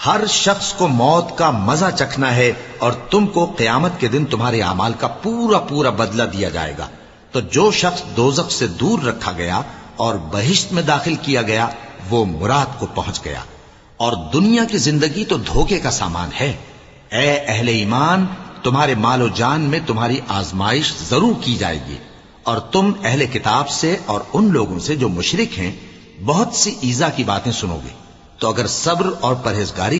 हर शख्स को मौत का मजा चखना है और तुमको क़यामत के दिन तुम्हारे अमाल का पूरा पूरा बदला दिया जाएगा। तो जो शख्स दोज़ख से दूर रखा गया और बहिश्त में दाखिल किया गया वो मुराद को पहुंच गया। और दुनिया की जिंदगी तो धोखे का सामान है। ए अहले ईमान, तुम्हारे मालो जान में तुम्हारी आजमाइश जरूर की जाएगी और तुम अहले किताब से और उन लोगों से जो मुशरिक हैं बहुत सी ईजा की बातें सुनोगे। तो अगर सब्र और परहेजगारी